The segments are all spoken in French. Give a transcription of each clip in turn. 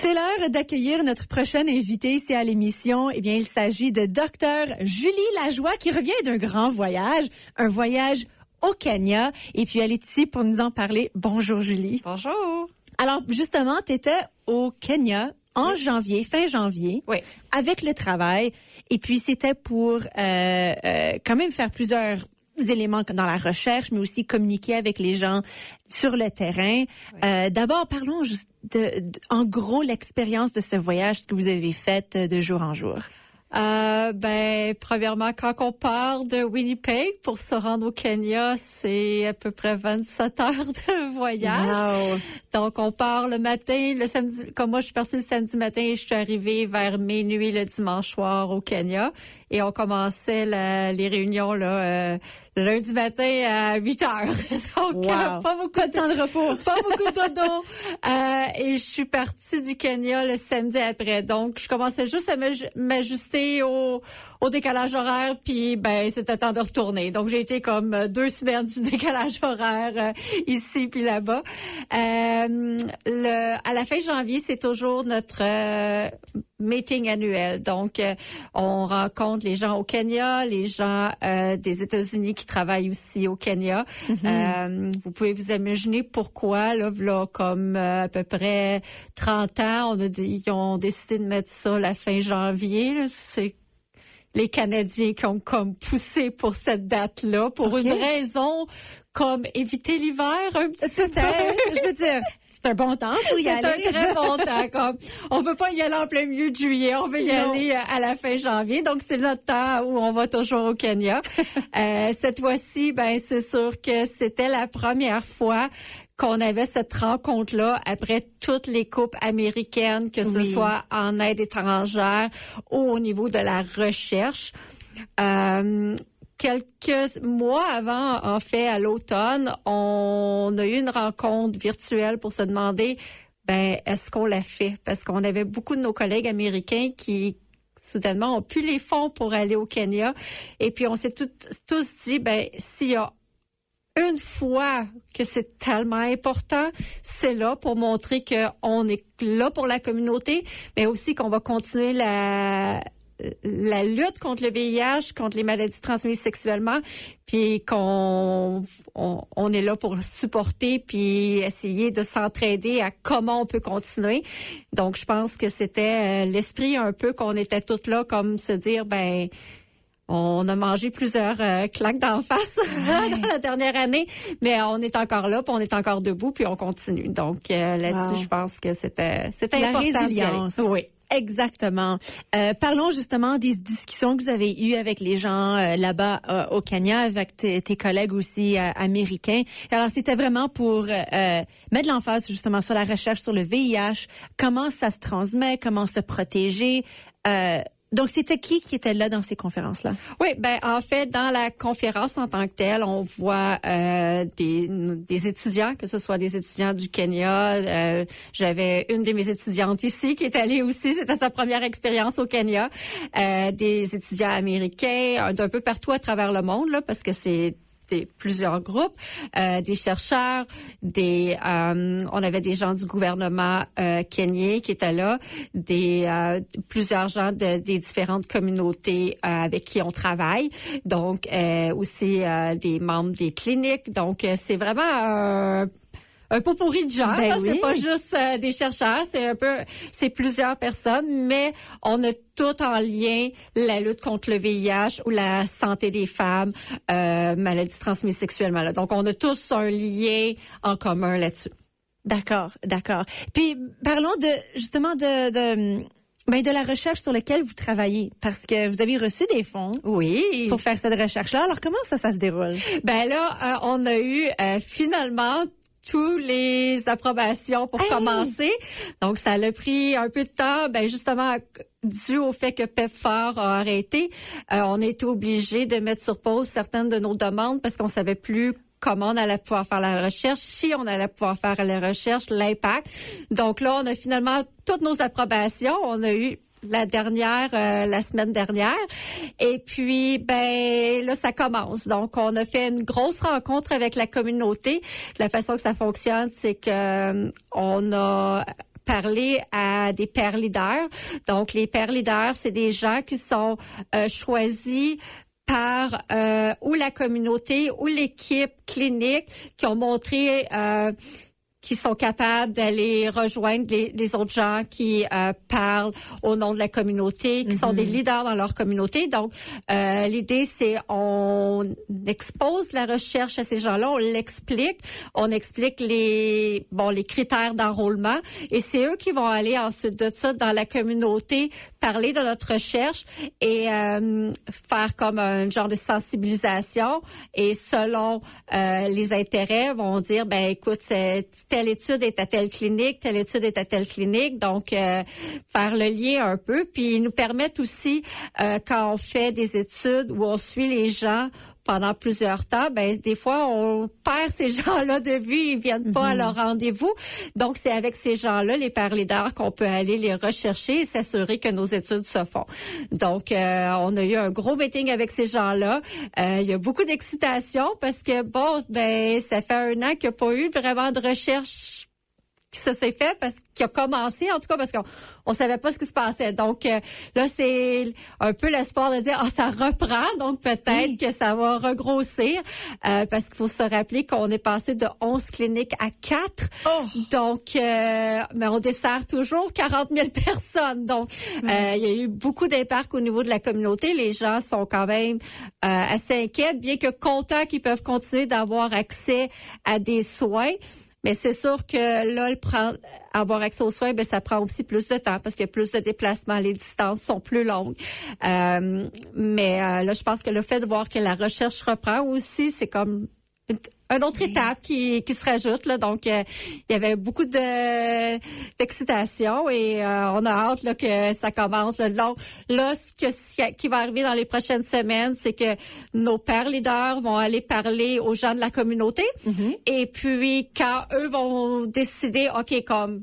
C'est l'heure d'accueillir notre prochaine invitée ici à l'émission. Eh bien, il s'agit de Dr. Julie Lajoie qui revient d'un grand voyage, un voyage au Kenya. Et puis, elle est ici pour nous en parler. Bonjour, Julie. Bonjour. Alors, justement, tu étais au Kenya en janvier, fin janvier, oui, avec le travail. Et puis, c'était pour quand même faire plusieurs éléments dans la recherche, mais aussi communiquer avec les gens sur le terrain. Oui. D'abord, parlons juste en gros, l'expérience de ce voyage que vous avez fait de jour en jour. Premièrement, quand on part de Winnipeg pour se rendre au Kenya, c'est à peu près 27 heures de voyage. Wow. Donc, on part le matin, le samedi, comme moi, je suis partie le samedi matin et je suis arrivée vers minuit le dimanche soir au Kenya. Et on commençait les réunions, le lundi matin à 8 heures. Donc, wow. Pas beaucoup de temps de repos. Pas beaucoup de dodo. Et je suis partie du Kenya le samedi après. Donc, je commençais juste à m'ajuster au décalage horaire, puis c'était temps de retourner. Donc j'ai été comme 2 semaines du décalage horaire ici puis là-bas. À la fin janvier, c'est toujours notre meeting annuel. Donc on rencontre les gens au Kenya, les gens des États-Unis qui travaillent aussi au Kenya. Mm-hmm. Vous pouvez vous imaginer pourquoi là comme à peu près 30 ans, ils ont décidé de mettre ça la fin janvier. Là. C'est les Canadiens qui ont comme poussé pour cette date-là, pour une raison comme éviter l'hiver un petit peu. Je veux dire, c'est un bon temps pour y aller. C'est un très bon temps. Comme on veut pas y aller en plein milieu de juillet, on veut y aller à la fin janvier. Donc c'est notre temps où on va toujours au Kenya. Cette fois-ci, c'est sûr que c'était la première fois qu'on avait cette rencontre-là après toutes les coupes américaines, que ce soit en aide étrangère ou au niveau de la recherche. Quelques mois avant, en fait, à l'automne, on a eu une rencontre virtuelle pour se demander, est-ce qu'on l'a fait? Parce qu'on avait beaucoup de nos collègues américains qui soudainement ont plus les fonds pour aller au Kenya. Et puis, on s'est tous dit, s'il y a une fois que c'est tellement important, c'est là pour montrer qu'on est là pour la communauté, mais aussi qu'on va continuer la lutte contre le VIH, contre les maladies transmises sexuellement, puis qu'on est là pour supporter puis essayer de s'entraider à comment on peut continuer. Donc, je pense que c'était l'esprit un peu qu'on était toutes là, comme se dire, on a mangé plusieurs claques d'en face dans la dernière année, mais on est encore là, puis on est encore debout, puis on continue. Donc là-dessus, je pense que c'était la important. Résilience. Oui. Exactement. Parlons justement des discussions que vous avez eues avec les gens là-bas au Kenya, avec tes collègues aussi américains. Alors, c'était vraiment pour mettre l'emphase justement sur la recherche sur le VIH, comment ça se transmet, comment se protéger. Donc, c'était qui était là dans ces conférences-là? Oui, en fait, dans la conférence en tant que telle, on voit des étudiants, que ce soit des étudiants du Kenya. J'avais une de mes étudiantes ici qui est allée aussi, c'était sa première expérience au Kenya. Des étudiants américains, d'un peu partout à travers le monde, là, parce que c'est plusieurs groupes, des chercheurs, on avait des gens du gouvernement kenyan qui étaient là, plusieurs gens des différentes communautés avec qui on travaille, donc aussi des membres des cliniques. Donc c'est vraiment un pot pourri de gens. C'est pas juste des chercheurs, c'est plusieurs personnes, mais on a tout en lien la lutte contre le VIH ou la santé des femmes, maladies transmises sexuellement. Là. Donc, on a tous un lien en commun là-dessus. D'accord. Puis, parlons justement de la recherche sur laquelle vous travaillez, parce que vous avez reçu des fonds pour faire cette recherche-là. Alors, comment ça se déroule? On a eu finalement tous les approbations pour commencer. Donc, ça a pris un peu de temps, justement, dû au fait que PEPFAR a arrêté. On a été obligé de mettre sur pause certaines de nos demandes parce qu'on savait plus comment on allait pouvoir faire la recherche, si on allait pouvoir faire la recherche, l'impact. Donc là, on a finalement toutes nos approbations. On a eu la semaine dernière. Et puis, là, ça commence. Donc, on a fait une grosse rencontre avec la communauté. La façon que ça fonctionne, c'est que on a parler à des pères leaders. Donc, les pères leaders, c'est des gens qui sont choisis par ou la communauté ou l'équipe clinique qui ont montré qui sont capables d'aller rejoindre les autres gens qui parlent au nom de la communauté, qui sont des leaders dans leur communauté. Donc, l'idée, c'est on expose la recherche à ces gens-là, on explique les critères d'enrôlement, et c'est eux qui vont aller ensuite de ça dans la communauté, parler de notre recherche et faire comme un genre de sensibilisation. Et selon les intérêts, vont dire, ben écoute, telle étude est à telle clinique, telle étude est à telle clinique. Donc, faire le lien un peu. Puis, ils nous permettent aussi, quand on fait des études où on suit les gens pendant plusieurs temps, ben des fois, on perd ces gens-là de vue, ils viennent pas à leur rendez-vous. Donc, c'est avec ces gens-là, les pères leaders, qu'on peut aller les rechercher et s'assurer que nos études se font. Donc, on a eu un gros meeting avec ces gens-là. Il y a beaucoup d'excitation parce que, ça fait 1 an qu'il n'y a pas eu vraiment de recherche qui s'est fait, parce qu'il a commencé, en tout cas, parce qu'on savait pas ce qui se passait. Donc, là, c'est un peu l'espoir de dire, ça reprend, donc peut-être que ça va regrossir, parce qu'il faut se rappeler qu'on est passé de 11 cliniques à 4. Donc, mais on dessert toujours 40 000 personnes. Donc, il y a eu beaucoup d'impact au niveau de la communauté. Les gens sont quand même assez inquiets, bien que contents qu'ils peuvent continuer d'avoir accès à des soins. Mais c'est sûr que là, avoir accès aux soins, ça prend aussi plus de temps parce qu'il y a plus de déplacements, les distances sont plus longues. Mais là, je pense que le fait de voir que la recherche reprend aussi, c'est comme une autre étape qui se rajoute là. Donc il y avait beaucoup d'excitation et on a hâte là que ça commence. Là, ce qui va arriver dans les prochaines semaines, c'est que nos pères leaders vont aller parler aux gens de la communauté. Et puis quand eux vont décider, OK, comme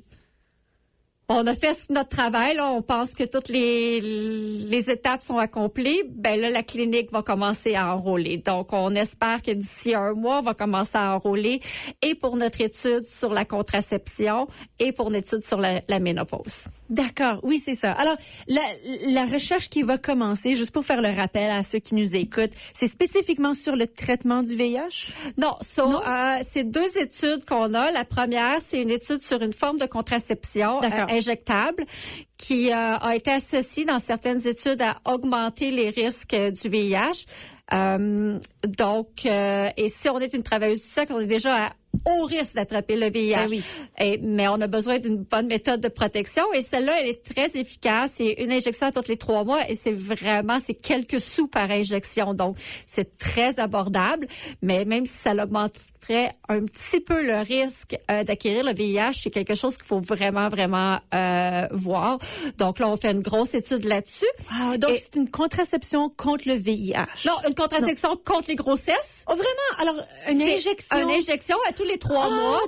on a fait notre travail, là, on pense que toutes les étapes sont accomplies, ben là, la clinique va commencer à enrôler. Donc, on espère que d'ici 1 mois, on va commencer à enrôler et pour notre étude sur la contraception et pour une étude sur la ménopause. D'accord, oui, c'est ça. Alors, la recherche qui va commencer, juste pour faire le rappel à ceux qui nous écoutent, c'est spécifiquement sur le traitement du VIH? Non, c'est 2 études qu'on a. La première, c'est une étude sur une forme de contraception injectable qui a été associée dans certaines études à augmenter les risques du VIH. Et si on est une travailleuse du sexe, on est déjà à haut risque d'attraper le VIH. Mais on a besoin d'une bonne méthode de protection et celle-là, elle est très efficace. C'est une injection toutes les 3 mois et c'est quelques sous par injection. Donc, c'est très abordable. Mais même si ça augmenterait un petit peu le risque d'acquérir le VIH, c'est quelque chose qu'il faut vraiment, vraiment voir. Donc là, on fait une grosse étude là-dessus. Donc, c'est une contraception contre le VIH. Non, une contraception contre les grossesses. Oh, vraiment? Alors, une injection? Une injection à tous les 3 mois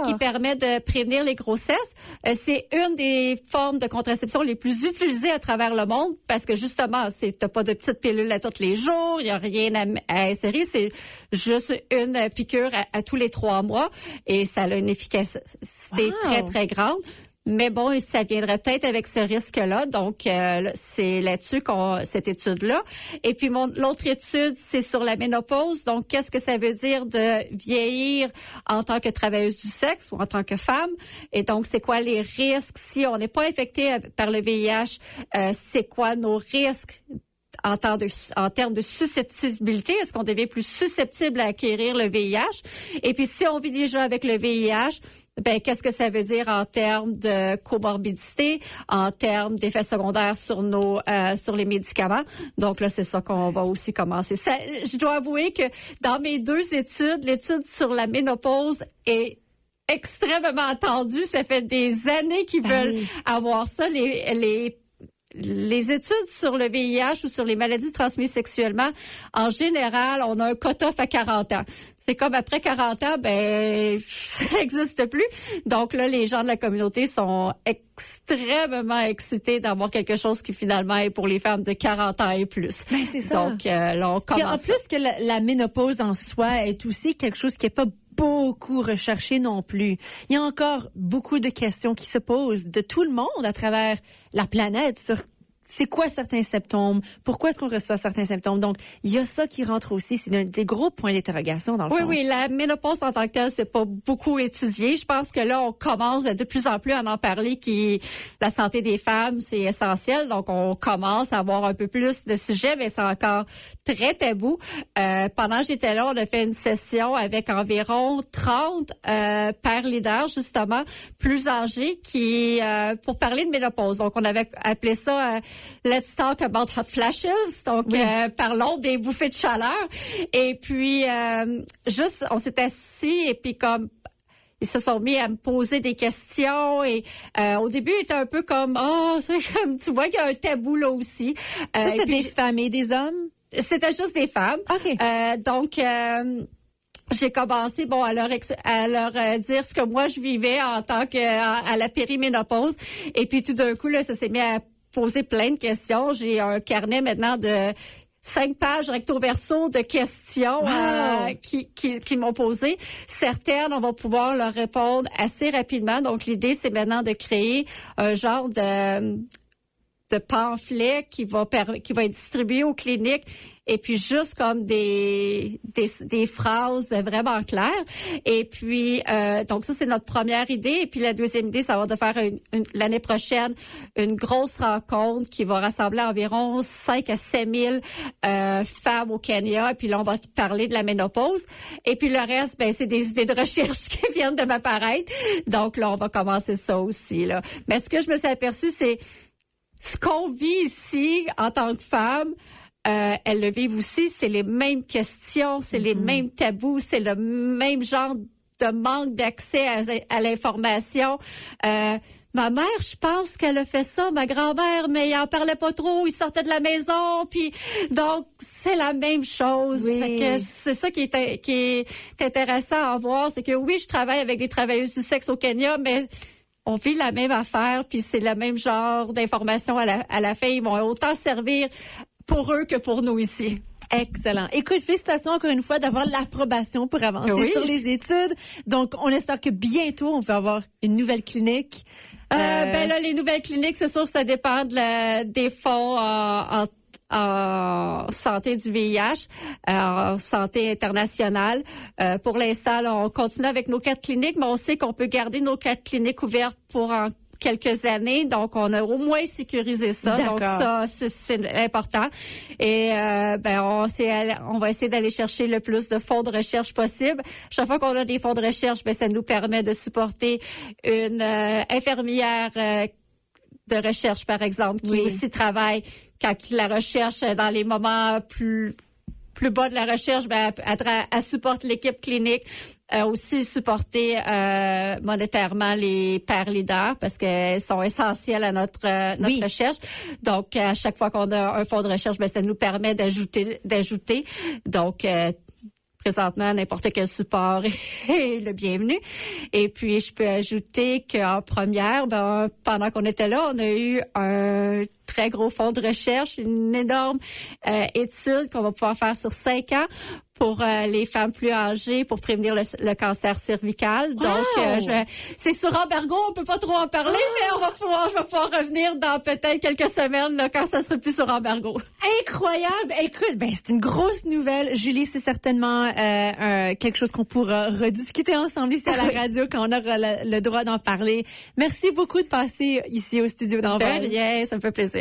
qui permet de prévenir les grossesses. C'est une des formes de contraception les plus utilisées à travers le monde parce que justement, t'as pas de petites pilules à tous les jours, il y a rien à insérer, c'est juste une piqûre à tous les 3 mois et ça a une efficacité très, très grande. Mais bon, ça viendrait peut-être avec ce risque-là. Donc, c'est là-dessus cette étude-là. Et puis, l'autre étude, c'est sur la ménopause. Donc, qu'est-ce que ça veut dire de vieillir en tant que travailleuse du sexe ou en tant que femme? Et donc, c'est quoi les risques? Si on n'est pas infecté par le VIH, c'est quoi nos risques? En termes de susceptibilité, est-ce qu'on devient plus susceptible à acquérir le VIH? Et puis, si on vit déjà avec le VIH, qu'est-ce que ça veut dire en termes de comorbidité, en termes d'effets secondaires sur sur les médicaments? Donc là, c'est ça qu'on va aussi commencer. Je dois avouer que dans mes 2 études, l'étude sur la ménopause est extrêmement attendue. Ça fait des années qu'ils veulent avoir ça. Les études sur le VIH ou sur les maladies transmises sexuellement, en général, on a un cut-off à 40 ans. C'est comme après 40 ans, ça n'existe plus. Donc là, les gens de la communauté sont extrêmement excités d'avoir quelque chose qui finalement est pour les femmes de 40 ans et plus. C'est ça. Donc là, on commence. En plus que la ménopause en soi est aussi quelque chose qui est pas beaucoup recherché non plus. Il y a encore beaucoup de questions qui se posent de tout le monde à travers la planète sur c'est quoi certains symptômes, pourquoi est-ce qu'on reçoit certains symptômes. Donc, il y a ça qui rentre aussi. C'est des gros points d'interrogation dans le fond. Oui, la ménopause en tant que telle, c'est pas beaucoup étudié. Je pense que là, on commence de plus en plus à en parler la santé des femmes, c'est essentiel. Donc, on commence à avoir un peu plus de sujets, mais c'est encore très tabou. Pendant que j'étais là, on a fait une session avec environ 30 pères leaders, justement, plus âgés, pour parler de ménopause. Donc, on avait appelé ça Let's talk about hot flashes. Donc, parlons des bouffées de chaleur. Et puis, on s'est assis et puis comme ils se sont mis à me poser des questions et au début, il était un peu comme c'est comme tu vois qu'il y a un tabou là aussi. Ça, c'était des femmes et des hommes? C'était juste des femmes. OK. Donc j'ai commencé à leur dire ce que moi je vivais en tant que à la périménopause et puis tout d'un coup là ça s'est mis à poser plein de questions. J'ai un carnet maintenant de 5 pages recto verso de questions qui m'ont posées. Certaines, on va pouvoir leur répondre assez rapidement. Donc, l'idée, c'est maintenant de créer un genre de pamphlet qui va être distribué aux cliniques et puis juste comme des phrases vraiment claires. Et puis, donc ça, c'est notre première idée. Et puis, la deuxième idée, ça va de faire l'année prochaine une grosse rencontre qui va rassembler environ 5 à 7 000 femmes au Kenya. Et puis là, on va parler de la ménopause. Et puis, le reste, c'est des idées de recherche qui viennent de m'apparaître. Donc là, on va commencer ça aussi, là. Mais ce que je me suis aperçue, c'est ce qu'on vit ici en tant que femme, elles le vivent aussi, c'est les mêmes questions, c'est les mêmes tabous, c'est le même genre de manque d'accès à l'information. Ma mère, je pense qu'elle a fait ça, ma grand-mère, mais il en parlait pas trop, il sortait de la maison, puis donc c'est la même chose. Oui. Fait que c'est ça qui est intéressant à voir, c'est que oui, je travaille avec des travailleuses du sexe au Kenya, mais on vit la même affaire, puis c'est le même genre d'informations à la fin. Ils vont autant servir pour eux que pour nous ici. Excellent. Écoute, félicitations encore une fois d'avoir l'approbation pour avancer sur les études. Donc, on espère que bientôt, on va avoir une nouvelle clinique. Là, les nouvelles cliniques, c'est sûr que ça dépend des fonds en santé du VIH, en santé internationale. Pour l'instant, là, on continue avec nos 4 cliniques, mais on sait qu'on peut garder nos 4 cliniques ouvertes pour quelques années, donc on a au moins sécurisé ça. D'accord. Donc ça, c'est important. Et on va essayer d'aller chercher le plus de fonds de recherche possible. Chaque fois qu'on a des fonds de recherche, ça nous permet de supporter une infirmière de recherche, par exemple, qui aussi travaille quand la recherche, dans les moments plus bas de la recherche, elle supporte l'équipe clinique, aussi supporter monétairement les pères leaders parce qu'elles sont essentielles à notre recherche. Donc, à chaque fois qu'on a un fonds de recherche, ça nous permet d'ajouter. Donc, présentement, n'importe quel support est le bienvenu. Et puis, je peux ajouter qu'en première, pendant qu'on était là, on a eu un très gros fonds de recherche, une énorme étude qu'on va pouvoir faire sur 5 ans pour les femmes plus âgées pour prévenir le cancer cervical. Wow! Donc, c'est sur embargo, on peut pas trop en parler, mais je vais pouvoir revenir dans peut-être quelques semaines là, quand ça sera plus sur embargo. Incroyable! Écoute, c'est une grosse nouvelle. Julie, c'est certainement quelque chose qu'on pourra rediscuter ensemble ici à la radio quand on aura le droit d'en parler. Merci beaucoup de passer ici au studio d'Envol. Ça me fait plaisir.